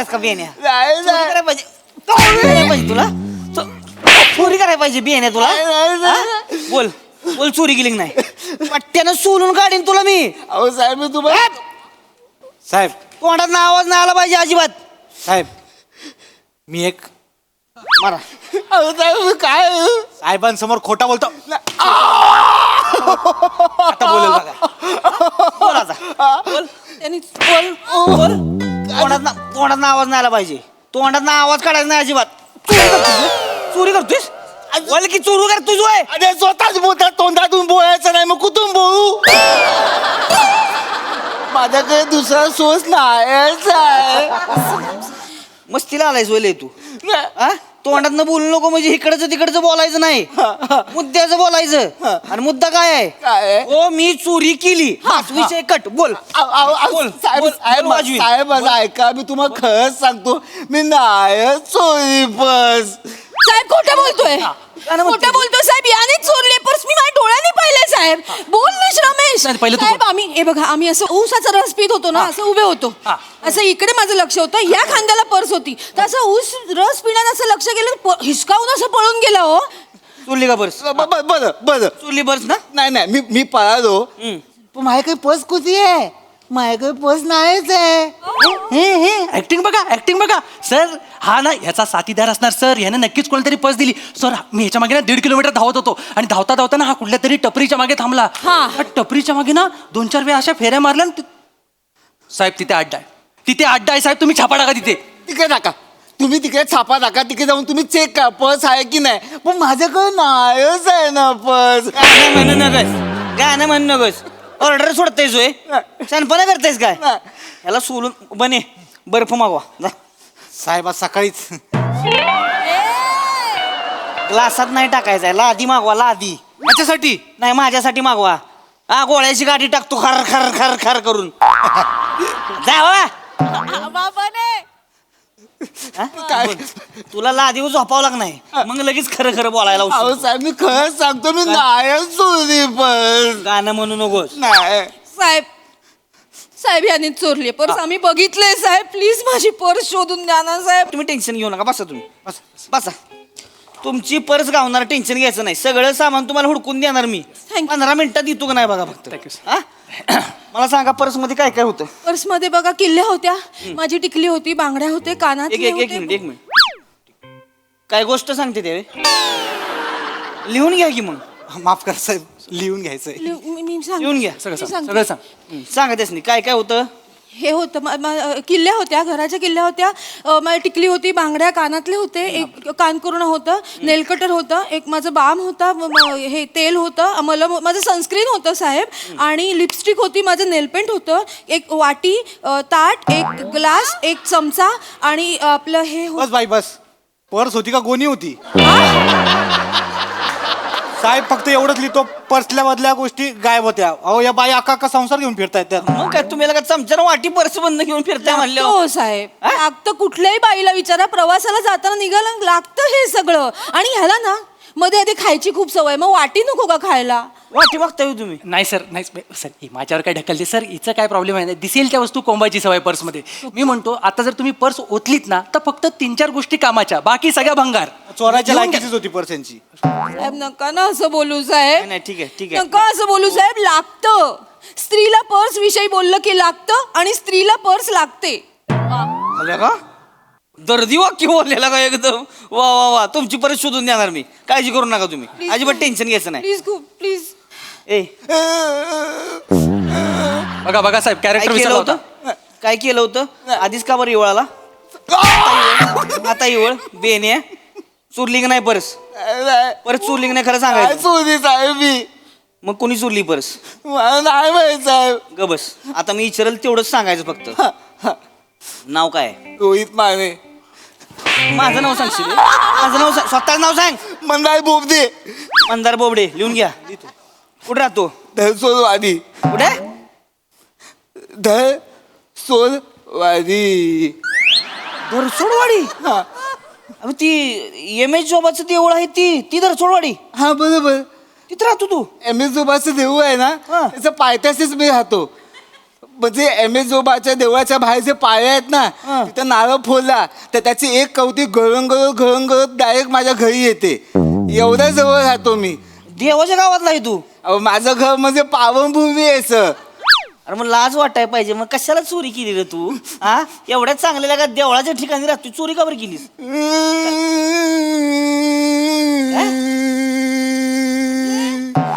करायचं का बियाण्या? चोरी करायला पाहिजे. करायला पाहिजे तुला. चोरी करायला पाहिजे बियाण्या तुला. बोल बोल, चोरी केली की नाही? पट्ट्यानं सोलून काढीन तुला मी. अहो साहेब मी तुम्हाला साहेब तोंडात आवाज नाही आला पाहिजे अजिबात. साहेब मी एक मारा. अहो साहेब काय साहेबांसमोर खोटा बोलतो. आता बोलेल बघा. बोल आता. बोल त्यांनी बोल बोल. तोंडात आवाज नाही आला पाहिजे. तोंडात आवाज काढायचा नाही अजिबात. चोरी करतोयस? बोल की चोरू कर तुझ. अरे स्वतःच बोलतात, तोंडातून बोलायचं नाही मग कुठून बोलू? माझ्याकडे दुसरा सोर्स नाहीच आहे. मस्तीला आलायस वले तू. तोंडात बोलू नको म्हणजे इकडचं तिकडचं बोलायचं नाही. मुद्द्याचं बोलायचं. आणि मुद्दा काय आहे? काय? ओ मी चोरी केली. हाच विषय कट. बोल. बोल, साहेब बोल, साहेब वाजवी. साहेब माझं ऐका, मी तुम्हाला खरंच सांगतो मी नाही चोरी बस. साहेब खोटं बोलतोय. खोटं बोलतोय साहेब. याने चोरले पर्स. मी माझ्या डोळ्याने पाहिले साहेब. बोल ना रमेश. पहिलं तू साहेब आम्ही हे बघा, आम्ही असं ऊसाचा रस पित होतो ना, असं उभे होतो. असं इकडे माझं लक्ष होतं, या खांद्याला पर्स होती. तर असं ऊस रस पिण्यात असं लक्ष गेलं, हिसकावून असं पळून गेला. हो चोरली का पर्स? बरं बरं. चोरली पर्स ना? नाही मी पळालो. पण माझ्याकडे पर्स कुठे आहे? माझ्याकडे पर्स नाहीच आहे. ऍक्टिंग बघा, ऍक्टिंग बघा. सर हा ना ह्याचा साथीदार असणार सर. ह्याने नक्कीच कोणतरी पर्स दिली. सर मी ह्याच्या मागे ना 1.5 किलोमीटर धावत होतो आणि धावता धावता ना हा कुठल्या तरी टपरीच्या मागे थांबला. हा. टपरीच्या मागे ना 2-4 वेळा अशा फेऱ्या मारल्या. साहेब तिथे अड्डा आहे. तिथे अड्डा आहे साहेब. तुम्ही छापा टाका तिथे. तिकडे टाका. तुम्ही तिकडे छापा टाका. तिकडे जाऊन तुम्ही चेक करा पर्स आहे की नाही. पण माझ्याकडे नाहीच आहे ना पर्स. गाणं म्हणू नकोस. गाणं म्हणू नकोस. ऑर्डर सोडतायस होय? शानपणा करतायस काय? याला सोलून बने बर्फ मागवा जा. साहेब आज सकाळीच ग्लासात नाही टाकायचा. लादी मागवा. लादी याच्यासाठी नाही माझ्यासाठी मागवा. हा गोळ्याची गाठी टाकतो खर खर खर खर करून. जा बाबा. काय? तुला लादीवर झोपावं लाग नाही मग लगेच खरं खरं बोलायला अहो उशीर. साहेब मी खरंच सांगतो मी नाहीच चोरी पर्स. गाणं म्हणू नकोस. नाही. साहेब साहेब याने चोरली पर्स. आम्ही बघितलंय साहेब. प्लीज माझी पर्स शोधून द्या ना साहेब. तुम्ही टेन्शन घेऊ नका. बसा तुम्ही. बसा. तुमची पर्स गावणार. टेन्शन घ्यायचं नाही. सगळं सामान तुम्हाला हुडकून देणार मी. Thank you. 15 मिनिटात देतो का नाही बघा फक्त. हा? मला सांगा पर्स मध्ये काय काय होतं? पर्स मध्ये बघा किल्ल्या होत्या, माझी टिकली होती, बांगड्या होते, कानात एक मिनिट. काय गोष्ट सांगते ते? लिहून घ्या की मग. माफ करा साहेब. लिहून घ्यायचंय. लिहून घ्या. सगळं सांग. सांगा त्यासनी काय काय होतं. हे होतं किल्ल्या होत्या, घराच्या किल्ल्या होत्या, माझी टिकली होती, बांगड्या कानातले होते, एक कानकुर्ण होतं, नेलकटर होतं, एक माझं बाम होता, हे तेल होतं, मला माझं सनस्क्रीन होतं साहेब, आणि लिपस्टिक होती, माझं नेलपेंट होतं, एक वाटी, ताट, एक ग्लास, एक चमचा, आणि आपलं हे बस बाई बस. पर्स होती का गोणी होती? साहेब फक्त एवढंच लिहितो. पर्सल्या मधल्या गोष्टी गायब होत्या. अहो या बाई अख्खा संसार घेऊन फिरतायत त्यात. मग काय तुम्ही का चमच्यानं वाटी पर्स बंद घेऊन फिरताय म्हणलं? हो साहेब, लागतं. कुठल्याही बाईला विचारा, प्रवासाला जाताना निघालं लागतं हे सगळं. आणि ह्याला ना मध्ये आधी खायची खूप सवय, मग वाटी नको का खायला? वाटी मागताय तुम्ही? नाही सर, नाही सर. माझ्यावर काय ढकलते सर? हिचं काय प्रॉब्लेम आहे? दिसेल त्या वस्तू कोंबायची सवय पर्समध्ये. मी म्हणतो आता जर तुम्ही पर्स ओतलीत ना तर फक्त 3-4 गोष्टी कामाच्या, बाकी सगळ्या भंगार. चोराच्या लायकीचीच होती पर्स यांची. साहेब नका ना असं बोलू साहेब. नाही ठीक आहे. नका असं बोलू साहेब. लागतं. स्त्रीला पर्स विषयी बोललं की लागतं, आणि स्त्रीला पर्स लागते. आलं का? दर्दी वाक्य बोललेला का एकदम. वा वा वा. तुमची परत शोधून देणार मी. काळजी करू नका तुम्ही. अजिबात टेन्शन घ्यायचं नाही. प्लीज खूप प्लीज. ए बघा साहेब काय कॅरेक्टर केलं विसरला होतं? होता. काय केलं होतं? आधीच का बरं इवळाला? आता इवळ बेने चुरली का नाही पर्स? परत चुरली का नाही खरं काय सांगायचं. चोरी साहेब मी? मग कोणी चुरली पर्स? मला नाही माहित साहेब. ग बस. आता मी विचारल तेवढंच सांगायचं फक्त. नाव काय? रोहित माने. माझं नाव सांगशील? माझं नाव सांग. स्वतःच नाव सांग. मंदार बोबदे. मंदार बोबडे. लिहून घ्या. कुठे राहतो? धरसोलवाडी. कुठे? धरसोलवाडी. धरसोडवाडी. हा अबे ती एम.एच. जोबाचं देऊळ आहे ती धरसोडवाडी. हा बरोबर. तिथं राहतो तू? एम एस जोबाचं देऊळ आहे ना, हा. त्याचं पायथ्याशीच मी राहतो. म्हणजे एमेझोबाच्या देवळाच्या बाहेर जे पाळे आहेत ना तिथं नारळ फोडला तर त्याची एक कवटी गळून गळत डायरेक्ट माझ्या घरी येते. एवढ्या जवळ राहतो मी. देवाच्या गावातला आहे तू. अहो, माझं घर म्हणजे पावनभूमी आहे सर. अरे मग लाज वाटाय पाहिजे, मग कशाला चोरी केली रे तू? हा एवढ्या चांगल्या का देवळाच्या ठिकाणी राहतो, चोरी का बरं केलीस?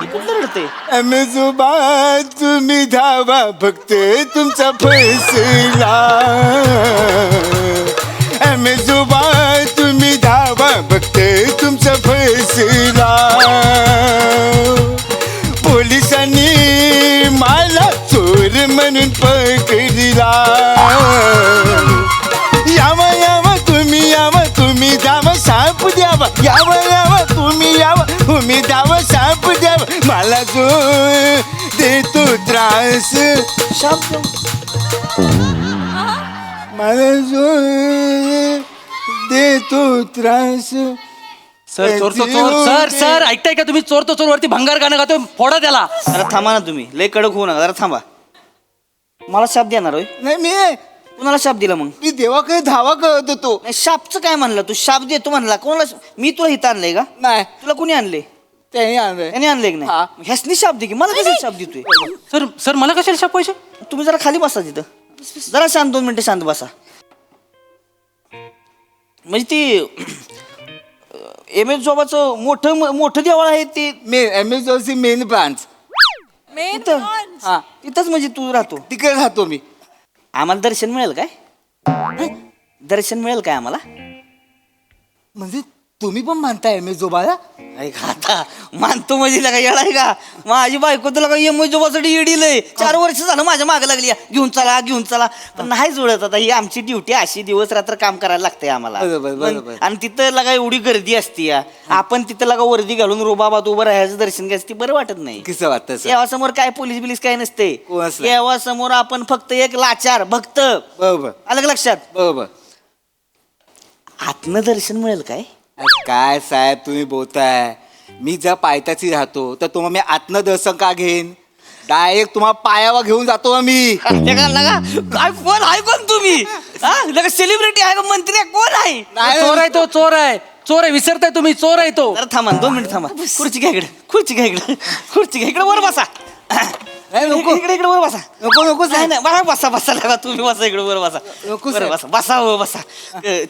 हे कुठलं रडते? एमेझोबा तुम्ही धावा फक्त तुमचा फैसला. एमेझोबा तुम्ही धावा फक्त तुमचा फैसला. पोलिसांनी मला चोर म्हणून पकडला. यावा यावा तुम्ही द्यावा साप द्यावा. यावा तुम्ही द्यावा साप द्यावा. मला जो देतो त्रास, शाप मला जो देतो त्रास. सर चोर तो चोर. सर सर ऐकताय का तुम्ही? चोर तो चोर वरती भंगार गाणं गातोय, फोडा त्याला. जरा थांबा ना तुम्ही, लय कडक होऊ नका, जरा थांबा. मला शाप देणार होय? नाही कुणाला शाप दिला मग? मी देवाकडे धावा करत होतो. नाही, शापचं काय म्हणलं तू? शाप देतो म्हणला कोणाला? मी तुला इथं आणलंय का? नाही तुला कोणी आणले? त्याने आणलंय. त्याने आणलंय की हा. नाही? ह्यासनी शाप दे की, मला कशाला शाप देतोय? सर सर मला कशाला शाप पाहिजे? तुम्ही जरा खाली बसा तिथं, जरा शांत 2 मिनिटं शांत बसा. म्हणजे ती एमेझॉबाचं मोठं देवळ आहे ते एमेझॉनची मेन ब्रांच तिथं. हा तिथंच म्हणजे तू राहतो. तिकडे राहतो मी. आम्हाला दर्शन मिळेल काय? दर्शन मिळेल काय आम्हाला? म्हणजे तुम्ही पण मानताय एमेझोबाला? ऐका आता, मानतो म्हणजे लगा येणार का? माझी बायको तुला काय एमेझॉबासाठी येडीलय. 4 वर्ष झालं माझ्या मागे लागली, घेऊन चला. पण नाही जुळत. आता ही आमची ड्युटी अशी, दिवस रात्र काम करायला लागतंय आम्हाला. बरोबर. आणि तिथं लगा एवढी गर्दी असते या, आपण तिथं लगा वर्दी घालून रुबाबात उभं राहायचं, दर्शन घ्यायचं, ती बरं वाटत नाही. कसं वाटतं सर? देवासमोर काय पोलीस बिलीस काय नसते. कोण असतं? देवासमोर आपण फक्त एक लाचार भक्त. बरोबर अलग लक्षात. बरोबर. आतनं दर्शन मिळेल काय? काय साहेब तुम्ही बोलताय? मी जर पायथ्याशी राहतो तर तुम्हाला मी आत्म दर्शन का घेईन? डायरेक्ट तुम्हाला पायावर घेऊन जातो आम्ही. काय कोण आहे कोण तुम्ही? सेलिब्रिटी आहे का? मंत्री आहे? कोण आहे? चोर आहे तो, चोर आहे. विसरताय तुम्ही, चोर आहे तो. जरा थांबा 2 मिनिट थांबा. खुर्ची घ्या इकडे वर बसा. नाही, नको. इकडे वर बसा. नको नाही नाही, बसा लागा तुम्ही, बसा इकडे वर बसा. नको बरं, साहेब. बसा.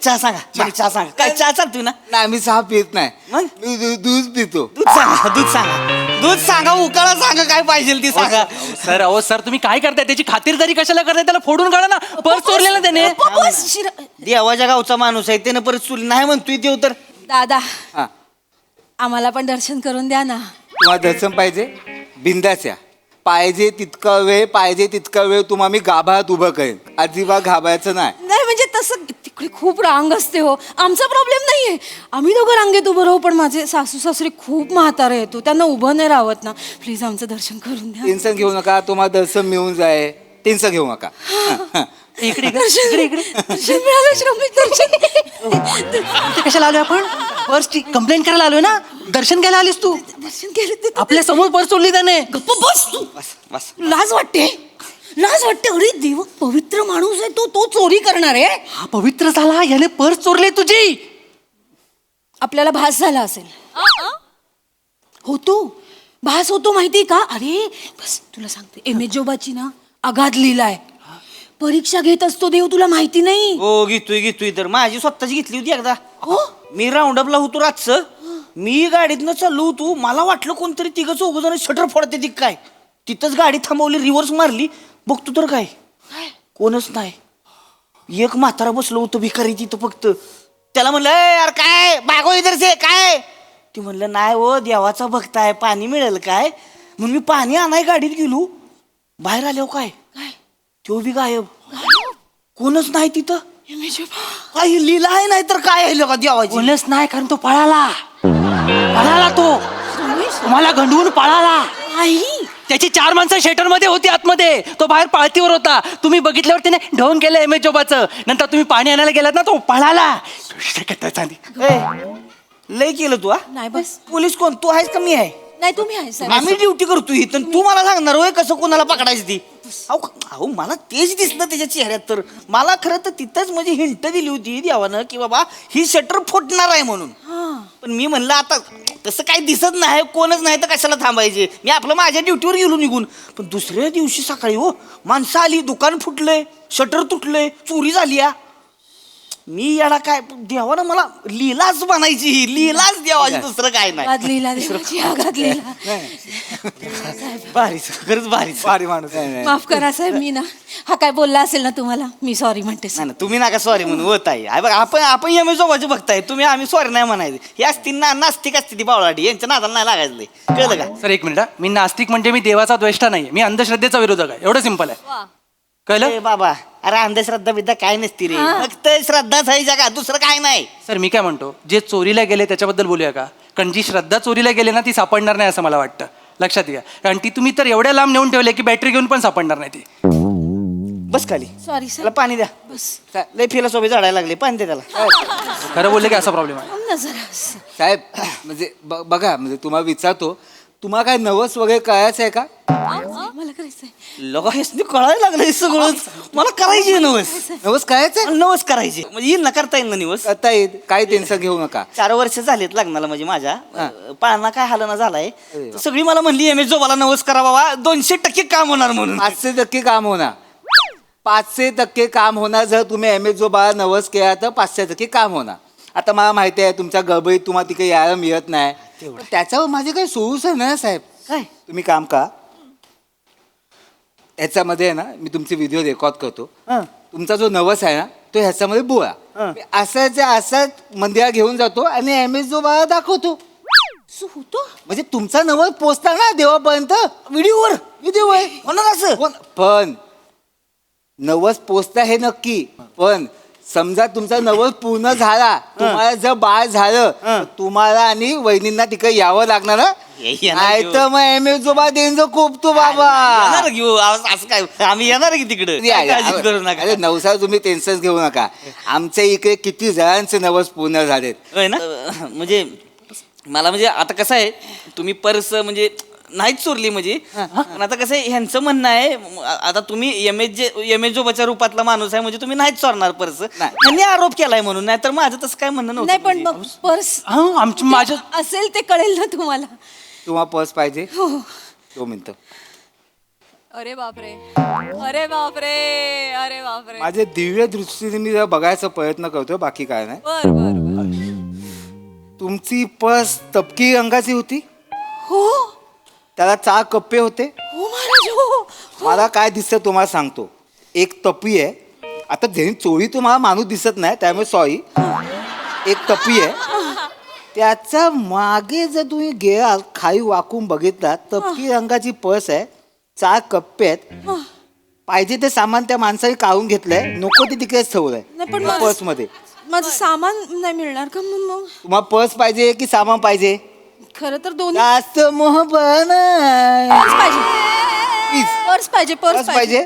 चहा सांगा. चहा सांगा. काय चहा चालतोय ना? नाही मी चहा पित नाही. मग? मी दूध पितो. दूध सांगा. उकाळा सांगा, काय पाहिजे ती सांगा. सर तुम्ही काय करताय? त्याची खातिरदारी कशाला करताय? त्याला फोडून काढा ना. पर्स चोरलेला त्याने. देवाच्या गावचा माणूस आहे, त्यानं परत चुली नाही म्हणतोय देव तर. दादा हा आम्हाला पण दर्शन करून द्या ना. तुम्हाला दर्शन पाहिजे? बिंदाच्या. पाहिजे तितका वेळ तुम्हाला मी गाभात उभं करेन. अजिबात घाबरायचं नाही. नाही म्हणजे तसं तिकडे खूप रांग असते हो. आमचा प्रॉब्लेम नाहीये, आम्ही दोघं रांगेत उभं राहू. पण माझे सासू सासरे खूप म्हातारे येतो, त्यांना उभं नाही राहत ना. प्लीज आमचं दर्शन करून द्या. टेन्शन घेऊ नका. तुम्हाला दर्शन मिळून जाय. टेन्शन घेऊ नका. इकडे दर्शन मिळालं श्रमिक दर्शन. इथे कशाला आलोय आपण? पर्सची कंप्लेंट करायला आलोय ना. दर्शन घ्यायला आलीस तू? दर्शन केलं ते आपल्या समोर पर्स चोरली त्याने. गप्प बस तू. बस. लाज वाटते. अरे देव पवित्र माणूस आहे तो चोरी करणार आहे? हा पवित्र झाला, याने पर्स चोरली तुझी. आपल्याला भास झाला असेल. भास होतो माहिती का? अरे बस तुला सांगते, एमेझोबाची ना अगाध लीला आहे. परीक्षा घेत असतो देव, तुला माहिती नाही? हो घेतोय तर माझी स्वतःची घेतली होती एकदा. हो मी राऊंडअपला होतो रातचं. मी गाडीतनं चाललो होतो, मला वाटलं कोणतरी 3-4 जण शटर फोडते ती काय. तिथंच गाडी थांबवली, रिव्हर्स मारली, बघतो तर काय कोणच नाही. एक म्हातारा बसलो होतो भिकारी तिथं फक्त. त्याला म्हणलं यार काय भागो इधर से काय. ती म्हणलं नाही हो देवाचा भक्त आहे, पाणी मिळेल काय. म्हणून मी पाणी आणाय गाडीत गेलो. बाहेर आल्यावर काय तो बी गायब. कोणच नाही तिथं. काही लिहिलं आहे नाही तर काय आहे का देवाची. बोलच नाही, कारण तो पळाला तो. तुम्हाला गंडवून पळाला. त्याची 4 माणसं शेटर मध्ये होती आतमध्ये, तो बाहेर पाळतीवर होता. तुम्ही बघितल्यावर त्याने ढवून केलं एमेझोबाचं. नंतर तुम्ही पाणी आणायला गेलात ना, तो पळाला. लय केलं तू. नाही बस. पोलीस कोण तू आहेस का मी आहे? नाही तुम्ही आहे साहेब. आम्ही ड्युटी करतो ही, तर तू मला सांगणार होय कसं कोणाला पकडायची ती. अहो अहो मला तेच दिसलं त्याच्या चेहऱ्यात. तर मला खरं तर तिथंच म्हणजे हिंट दिली होती देवानं की बाबा ही शटर फुटणार आहे म्हणून. पण मी म्हणलं आता तसं काही दिसत नाही, कोणच नाही तर कशाला थांबायचे, मी आपलं माझ्या ड्युटीवर गेलो निघून. पण दुसऱ्या दिवशी सकाळी हो माणसं आली, दुकान फुटलंय, शटर तुटलंय, चोरी झाली या. मी याला काय देवानं मला लीलाच बनायची, लीलाच देवाची, दुसरं काय नाही. गादलीला देवाची, गादलीला. भारीच, खरंच भारीच. भारी माणूस आहे. माफ करा साहेब, मी ना हा काय बोलला असेल ना तुम्हाला, मी सॉरी म्हणते. नाही ना, तुम्ही नका सॉरी म्हणून होत आहे. बघा आपण एम एस जोबाचे बघताय तुम्ही, आम्ही सॉरी नाही म्हणायचे. हे असती नास्तिक असते ती बावळाटी, यांच्या नादाला नाही लागायचं. कळलं का? सर एक मिनिट, मी नास्तिक म्हणजे मी देवाचा द्वेष्टा नाही, मी अंधश्रद्धेचा विरोधक आहे, एवढं सिंपल आहे. कळलं? ए बाबा, अरे अंधश्रद्धा बिद्धा काय नसती रे, फक्त श्रद्धाच आहे जगा, दुसरं काय नाही. सर मी काय म्हणतो, जे चोरीला गेले त्याच्याबद्दल बोलूया का? कारण जी श्रद्धा चोरीला गेले ना ती सापडणार नाही असं मला वाटतं. लक्षात घ्या, कारण ती तुम्ही तर एवढ्या लांब नेऊन ठेवले की बॅटरी घेऊन पण सापडणार नाही ती. बस खाली, सॉरी त्याला साहेब. पाणी द्या. बस लय फिलॉसॉफी झाडायला लागले, पाणी दे त्याला. खरं बोलले की असा प्रॉब्लेम आहे. थांब ना जरा. साहेब म्हणजे बघा, म्हणजे तुम्हाला विचारतो, तुम्हाला काय नवस वगैरे कळायचं आहे का? मला करायचंय. लोक हेच कळायला लागलं सगळं. मला करायची आहे नवस, नवस कळायचंय? नवस करायची म्हणजे येईल ना, करता येईल ना निवस. आता येईल, काही टेन्शन घेऊ नका. 4 वर्ष झालेत लग्नाला म्हणजे माझ्या. पाळणा काय हालना झालाय. तर सगळी मला म्हणली एम एस जोबाला नवस करा बाबा, 200% काम होणार म्हणून. 500% काम होणार. 500% काम होणार. जर तुम्ही एम एस जो बाळा नवस केला तर 500% काम होणार. आता मला माहिती आहे तुमच्या गडबडीत तुम्हाला तिकडे यायला मिळत नाही, पण त्याच्यावर माझे काही सोल्युशन आहे साहेब. काय? तुम्ही काम का, ह्याच्यामध्ये आहे ना, मी तुमचे व्हिडिओ रेकॉर्ड करतो. तुमचा जो नवस आहे ना तो ह्याच्यामध्ये बोला. मी असाच मंदिरात घेऊन जातो आणि एम एस जो बाळा दाखवतो. होतो म्हणजे तुमचा नवस पोचता ना देवापर्यंत. व्हिडिओवर व्हिडिओ आहे होणार असं. पण नवस पोचता हे नक्की. पण समजा तुमचा नवस पूर्ण झाला, तुम्हाला जर बाळ झालं, तर तुम्हाला आणि वहिनींना तिकडे यावं लागणार. नाही तर मग एम एस जो बा देंजो कोपतो बाबा. येणार घेऊ असं काय, आम्ही येणार की तिकडे, काळजी करू नका. अरे नवसाला तुम्ही टेन्शन घेऊ नका. आमच्या इकडे किती जणांचे नवस पूर्ण झालेत. होय ना. म्हणजे मला म्हणजे आता कसं आहे, तुम्ही पर्स म्हणजे नाहीच चोरली म्हणजे. पण आता कसं आहे, ह्यांचं म्हणणं आहे आता तुम्ही एम एस जोबाच्या रूपातला माणूस आहे म्हणजे तुम्ही नाहीच चोरणार पर्स. त्यांनी आरोप केलाय म्हणून, नाही तर माझं तसं काय म्हणणं नाही. पण नव्हतं. मग पर्स आमची माझ्या असेल ते कळेल ना तुम्हाला. तुम्हाला पर्स पाहिजे? हो. 2 मिनिटं. अरे बापरे, अरे बापरे, अरे बापरे. माझ्या दिव्य दृष्टीने मी जरा बघायचा प्रयत्न करतोय, बाकी काय नाही. बर बर. तुमची पर्स तपकी रंगाची होती, हो त्याला 4 कप्पे होते. हो महाराज. हो मला काय दिसतं तुम्हाला सांगतो. एक टपी आहे, आता ज्यांनी चोरी तुम्हाला माणूस दिसत नाही त्यामुळे सॉरी. एक टपी आहे, त्याच्या मागे जर तुम्ही गेला खाली वाकून बघितला, तपकी रंगाची पर्स आहे, 4 कप्पे आहेत. पाहिजे ते सामान त्या माणसाने काढून घेतलंय, नको ते तिकडेच ठेवलंय नाही, पण पर्स मध्ये. माझं सामान नाही मिळणार का मग? तुम्हाला पर्स पाहिजे की सामान पाहिजे? खरं तर दोन्ही. जास्त मोहब्बत नाही. पर्स पाहिजे. Please. पर्स पाहिजे. पर्स पर्स पाहिजे.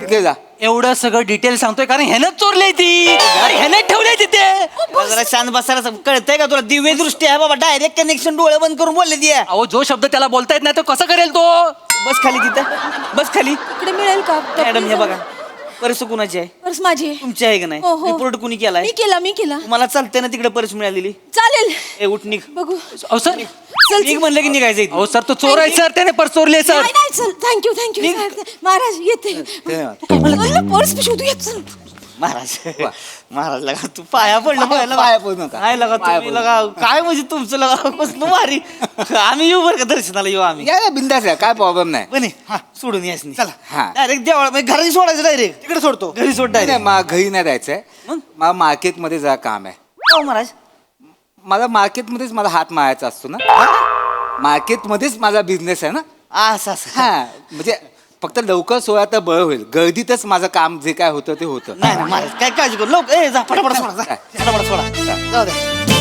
तिकडे जा. एवढं सगळं डिटेल सांगतोय कारण ह्यानं चोरले ती, ह्याने ठेवले तिथे. जरा शांत बसायला कळतंय का तुला? दिव्य दृष्टी आहे बाबा, डायरेक्ट कनेक्शन, डोळे बंद करून बोलले ती. अहो जो शब्द त्याला बोलता येत नाही तो कसं करेल तो? बस खाली तिथं, बस खाली. इकडे मिळेल का? मॅडम हे बघा, पर्स कुणाची आहे? पर्स माझी आहे. तुमची आहे का नाही? हो, हो. रिपोर्ट कुणी केलाय? मी केला. तुम्हाला चालते ना तिकडे पर्स मिळालेली? चालेल. ए उठ निघ. बघू. अहो सर, चल निघ म्हणलं की निघायचं इथून. अहो सर तो चोर आहे सर, त्याने पर्स चोरली आहे सर. नाही नाही, चल. थँक्यू महाराज. येते. पर्स शोधू येत. चल. महाराज महाराज लगा तू पाया पडलं पाया पडू नका. काय लगा पाया तुम्ही पडू. लगा काय म्हणजे तुमचं लगा कसलं भारी. आम्ही येऊ बरं का दर्शनाला येऊ आम्ही. या बिंदास आहे, काय प्रॉब्लेम नाही. बने हा सोडून यास चला. हा. डायरेक्ट देवळा म्हणजे घरी सोडायचं, डायरेक्ट तिकडे सोडतो, घरी सोड नाही, डायरेक्ट. मला घरी नाही जायचंय. मग? मला मार्केटमध्ये जरा काम आहे. हो महाराज. मला मार्केटमध्येच मला हात मारायचा असतो ना. मार्केटमध्येच माझा बिझनेस आहे ना. असं असं हा म्हणजे फक्त लवकर सोळा तर बरं होईल. गर्दीतच माझं काम जे काय होतं ते होतं. नाही ना महाराज काय काळजी करू लोक. ए जा फटाफट सोडा, जा. फटाफट सोडा, जाऊ दे.